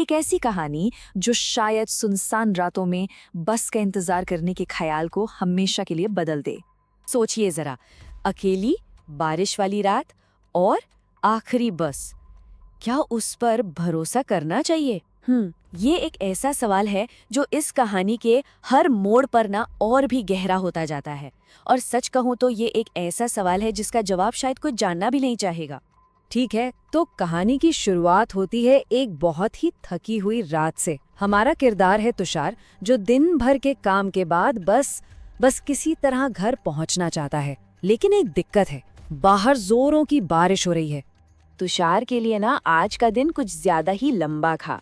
एक ऐसी कहानी जो शायद सुनसान रातों में बस का इंतजार करने के ख्याल को हमेशा के लिए बदल दे। सोचिए जरा, अकेली बारिश वाली रात और आखिरी बस, क्या उस पर भरोसा करना चाहिए? ये एक ऐसा सवाल है जो इस कहानी के हर मोड़ पर ना और भी गहरा होता जाता है। और सच कहूँ तो ये एक ऐसा सवाल है जिसका जवाब शायद कोई जानना भी नहीं चाहेगा। ठीक है, तो कहानी की शुरुआत होती है एक बहुत ही थकी हुई रात से। हमारा किरदार है तुषार, जो दिन भर के काम के बाद बस किसी तरह घर पहुंचना चाहता है। लेकिन एक दिक्कत है, बाहर जोरों की बारिश हो रही है। तुषार के लिए ना आज का दिन कुछ ज्यादा ही लंबा था।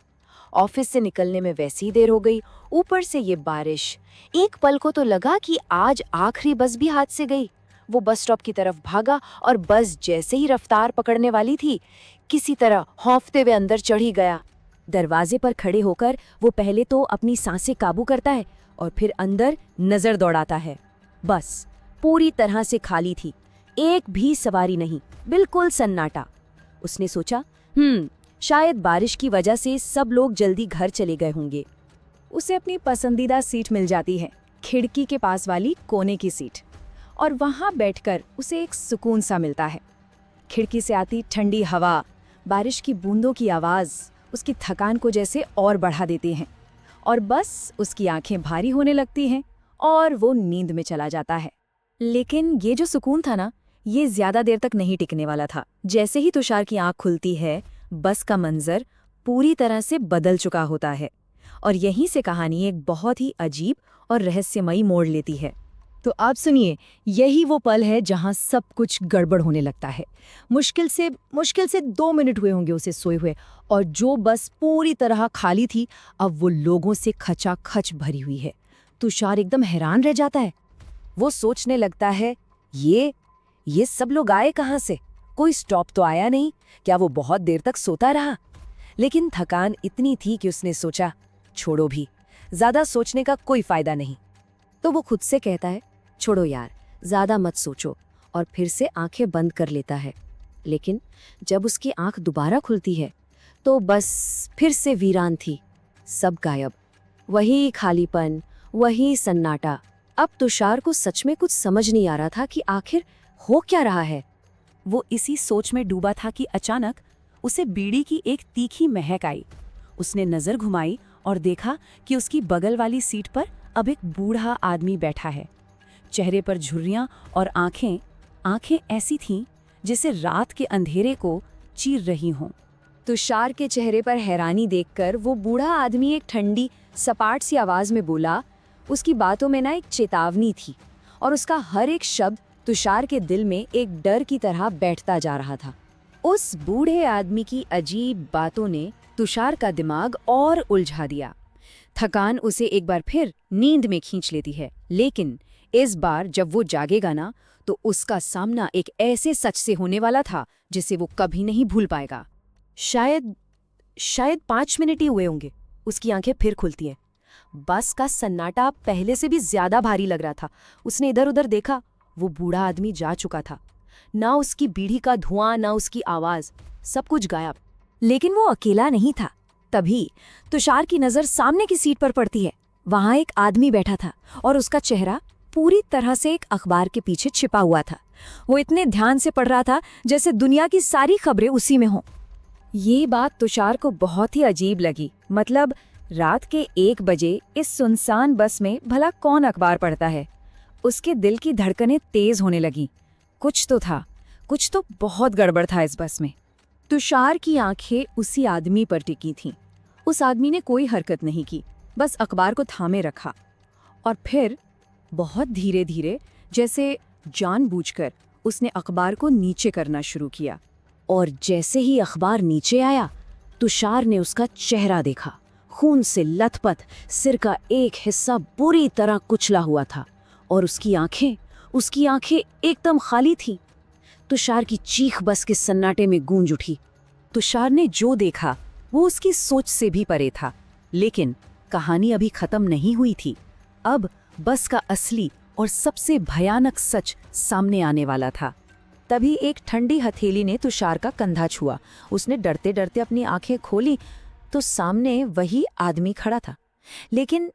ऑफिस से निकलने में वैसी ही देर हो गई, ऊपर से ये बारिश। एक पल को तो लगा कि आज आखिरी बस भी हाथ से गई। वो बस स्टॉप की तरफ भागा और बस जैसे ही रफ्तार पकड़ने वाली थी, किसी तरह हौंफते हुए अंदर चढ़ी गया। दरवाजे पर खड़े होकर वो पहले तो अपनी सांसें काबू करता है और फिर अंदर नजर दौड़ाता है। बस पूरी तरह से खाली थी, एक भी सवारी नहीं, बिल्कुल सन्नाटा। उसने सोचा, शायद बारिश की वजह से सब लोग जल्दी घर चले गए होंगे। उसे अपनी पसंदीदा सीट मिल जाती है, खिड़की के पास वाली कोने की सीट, और वहां बैठकर उसे एक सुकून सा मिलता है। खिड़की से आती ठंडी हवा, बारिश की बूंदों की आवाज़ उसकी थकान को जैसे और बढ़ा देती हैं, और बस उसकी आंखें भारी होने लगती हैं और वो नींद में चला जाता है। लेकिन ये जो सुकून था ना, ये ज्यादा देर तक नहीं टिकने वाला था। जैसे ही तुषार की आंख खुलती है, बस का मंजर पूरी तरह से बदल चुका होता है, और यहीं से कहानी एक बहुत ही अजीब और रहस्यमयी मोड़ लेती है। तो आप सुनिए, यही वो पल है जहां सब कुछ गड़बड़ होने लगता है। मुश्किल से 2 मिनट हुए होंगे उसे सोए हुए, और जो बस पूरी तरह खाली थी, अब वो लोगों से खचाखच भरी हुई है। तुषार एकदम हैरान रह जाता है। वो सोचने लगता है, ये सब लोग आए कहाँ से? कोई स्टॉप तो आया नहीं, क्या वो बहुत देर तक सोता रहा? लेकिन थकान इतनी थी कि उसने सोचा, छोड़ो भी, ज्यादा सोचने का कोई फायदा नहीं। तो वो खुद से कहता है, छोड़ो यार, ज्यादा मत सोचो, और फिर से आंखें बंद कर लेता है। लेकिन जब उसकी आंख दोबारा खुलती है, तो बस फिर से वीरान थी, सब गायब। वही खालीपन, वही सन्नाटा। अब तुषार को सच में कुछ समझ नहीं आ रहा था कि आखिर हो क्या रहा है। वो इसी सोच में डूबा था कि अचानक उसे बीड़ी की एक तीखी महक आई। उसने नजर घुमाई और देखा कि उसकी बगल वाली सीट पर अब एक बूढ़ा आदमी बैठा है। चेहरे पर झुर्रियां और आंखें ऐसी थीं जैसे रात के अंधेरे को चीर रही हों। तुषार के चेहरे पर हैरानी देखकर वो बूढ़ा आदमी एक ठंडी, सपाट सी आवाज में बोला। उसकी बातों में ना एक चेतावनी थी, और उसका हर एक शब्द तुषार के दिल में एक डर की तरह बैठता जा रहा था। उस बूढ़े आदमी की अजीब बातों ने तुषार का दिमाग और उलझा दिया। थकान उसे एक बार फिर नींद में खींच लेती है, लेकिन इस बार जब वो जागेगा ना, तो उसका सामना एक ऐसे सच से होने वाला था जिसे वो कभी नहीं भूल पाएगा। शायद 5 मिनट ही हुए होंगे, उसकी आंखें फिर खुलती हैं। बस का सन्नाटा पहले से भी ज्यादा भारी लग रहा था। उसने इधर उधर देखा, वो बूढ़ा आदमी जा चुका था। ना उसकी बीड़ी का धुआं, ना उसकी आवाज, सब कुछ गायब। लेकिन वो अकेला नहीं था। तभी तुषार की नजर सामने की सीट पर पड़ती है। वहां एक आदमी बैठा था, और उसका चेहरा पूरी तरह से एक अखबार के पीछे छिपा हुआ था। वो इतने ध्यान से पढ़ रहा था जैसे दुनिया की सारी खबरें उसी में हों। ये बात तुषार को बहुत ही अजीब लगी। मतलब रात के 1 बजे इस सुनसान बस में भला कौन अखबार पढ़ता है? उसके दिल की धड़कनें तेज होने लगी। कुछ तो बहुत गड़बड़ था इस बस में। तुषार की आंखें उसी आदमी पर टिकी थीं। उस आदमी ने कोई हरकत नहीं की, बस अखबार को थामे रखा, और फिर बहुत धीरे धीरे, जैसे जानबूझकर, उसने अखबार को नीचे करना शुरू किया। और जैसे ही अखबार नीचे आया, तुषार ने उसका चेहरा देखा। खून से लथपथ सिर का एक हिस्सा बुरी तरह कुचला हुआ था, और उसकी आंखें एकदम खाली थीं। तुषार की चीख बस के सन्नाटे में गूंज उठी। तुषार ने जो देखा वो उसकी सोच से भी परे था। लेकिन कहानी अभी खत्म नहीं हुई थी। अब बस का असली और सबसे भयानक सच सामने आने वाला था। तभी एक ठंडी हथेली ने तुषार का कंधा छुआ। उसने डरते डरते अपनी आंखें खोली, तो सामने वही आदमी खड़ा था। लेकिन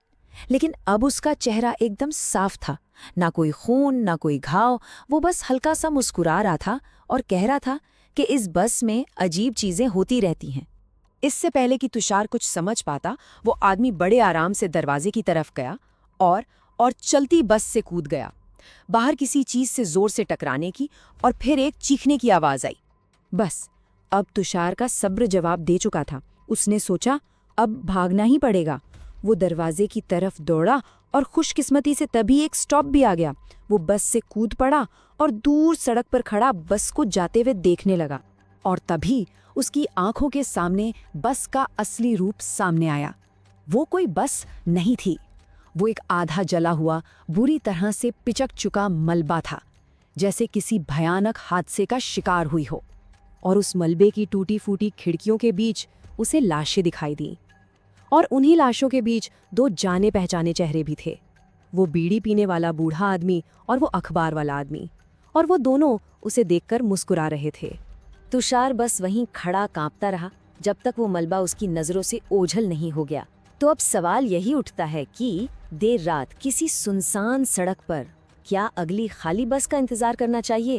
लेकिन अब उसका चेहरा एकदम साफ था, ना कोई खून ना कोई घाव। वो बस हल्का सा मुस्कुरा रहा था और कह रहा था कि इस बस में अजीब चीजें होती रहती हैं। इससे पहले कि तुषार कुछ समझ पाता, वो आदमी बड़े आराम से दरवाजे की तरफ गया और चलती बस से कूद गया। बाहर किसी चीज से जोर से टकराने की और फिर एक चीखने की आवाज आई। बस अब तुषार का सब्र जवाब दे चुका था। उसने सोचा अब भागना ही पड़ेगा। वो दरवाजे की तरफ दौड़ा और खुशकिस्मती से तभी एक स्टॉप भी आ गया। वो बस से कूद पड़ा और दूर सड़क पर खड़ा बस को जाते हुए देखने लगा। और तभी उसकी आंखों के सामने बस का असली रूप सामने आया। वो कोई बस नहीं थी, वो एक आधा जला हुआ, बुरी तरह से पिचक चुका मलबा था, जैसे किसी भयानक हादसे का शिकार हुई हो। और उस मलबे की टूटी फूटी खिड़कियों के बीच उसे लाशें दिखाई दी। और उन्हीं लाशों के बीच दो जाने पहचाने चेहरे भी थे, वो बीड़ी पीने वाला बूढ़ा आदमी और वो अखबार वाला आदमी। और वो दोनों उसे देखकर मुस्कुरा रहे थे। तुषार बस वहीं खड़ा कांपता रहा जब तक वो मलबा उसकी नजरों से ओझल नहीं हो गया। तो अब सवाल यही उठता है कि देर रात किसी सुनसान सड़क पर क्या अगली खाली बस का इंतजार करना चाहिए